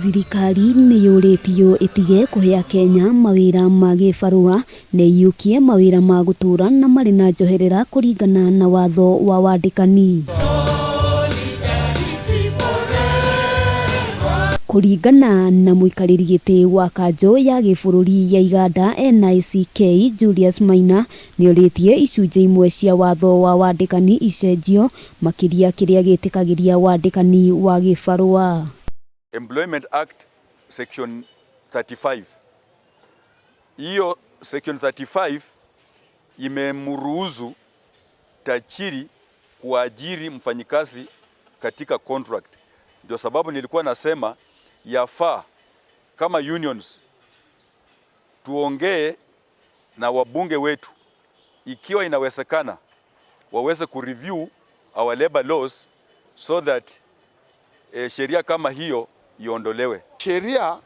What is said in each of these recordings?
Thirikari nĩ yũrĩtio ĩtige kũhe Kenya mawĩra ma gĩbarũa na ĩiyũkie mawĩra ma gũtũũra na marĩ na njoherera kũringana na watho wa wandĩkani. Kũringana na mũikarĩri gĩtĩ wa kanjũ ya gĩbũrũri ya Iganda NICK Julius Maina nĩorĩtie icunjĩ imwe cia watho wa wandĩkani icenjio makĩria kĩrĩa gĩtĩkagĩria wandĩkani wa gĩbarũa. Employment Act Section 35. Hiyo Section 35 imemruhusu tajiri kuajiri mfanyikazi katika contract. Ndio sababu nilikuwa nasema yafaa kama unions tuongee na wabunge wetu, ikiwa inawezekana waweze kureview our labor laws so that sheria kama hiyo iondolewe. Sheria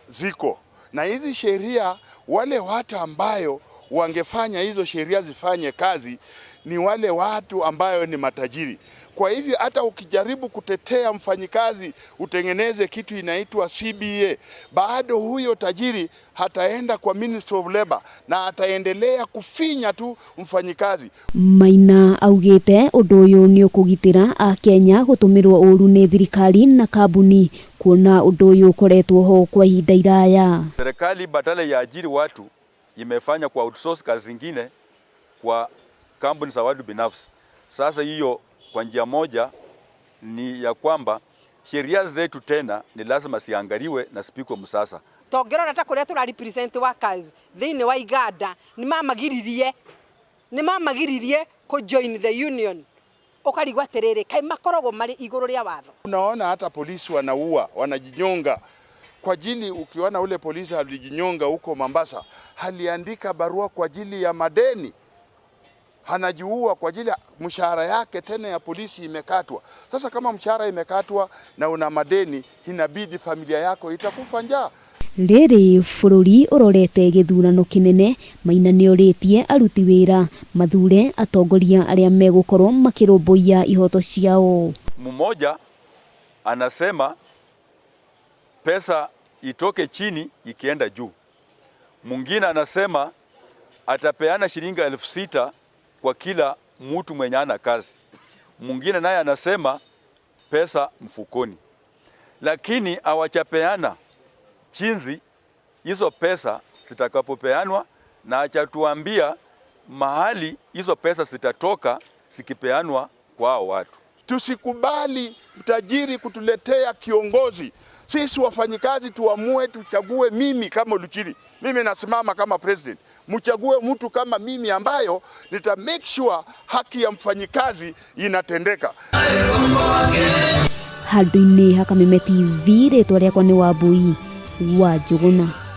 ziko na hizi sheria, wale watu ambayo wangefanya hizo sheria zifanye kazi ni wale watu ambayo ni matajiri. Kwa hivyo hata ukijaribu kutetea mfanyikazi utengeneze kitu inaitwa CBA, bado huyo tajiri hataenda kwa Ministry of Labor na ataendelea kufinya tu mfanyikazi. Maina augite ũndũ ũyũ nĩ ũkũgitĩra Akenya gũtũmĩrwo ũru nĩ thirikari na kambuni kuona ũndũ ũyũ ũkoretwo ho kwa ihinda iraya. Serikali badala ya ajiri watu imefanya kwa outsource kazi zingine kwa kampuni za watu binafsi. Sasa hiyo kwa njia moja ni ya kwamba sheria zetu tena ni lazima siangaliwe na sipikwe msasa. Tongero ta kuria tura represent workers thini wa Iganda ni mamagiririe ko join the union. Ukarigwa terere kai makorogo mari iguru ria watho. Unaona hata polisi wanajinyonga kwa ajili, ukiona ule polisi alijinyonga huko Mombasa, aliandika barua kwa ajili ya madeni. Anajiua kwa ajili mshahara yake tena ya polisi imekatwa. Sasa kama mshahara imekatwa na una madeni, inabidi familia yako itakufa njaa. Rĩrĩ bũrũri ũrorete gĩthurano kĩnene, Maina nĩorĩtie aruti wĩra mathure atongoria arĩa megũkorwo makĩrũmbũiya ihoto ciao. Mmoja anasema pesa itoke chini ikienda juu. Mwingine anasema atapeana shilingi 6,000 kwa kila mtu mwenye ana kazi. Mwingine naye anasema pesa mfukoni. Lakini hawachapeana chinzi hizo pesa zitakapopeanwa, na achatuambia mahali hizo pesa zitatoka zikipeanwa kwa hao watu. Tusikubali mtajiri kutuletea kiongozi. Sisi wafanyikazi tuamue, tuchague. Mimi kama Luchiri, mimi nasimama kama president, mchague mtu kama mimi ambayo nita make sure haki ya mfanyikazi inatendeka. Handũ-inĩ ha Kameme TV, rĩtwa rĩakwa nĩ Wambui wa Njũgũna.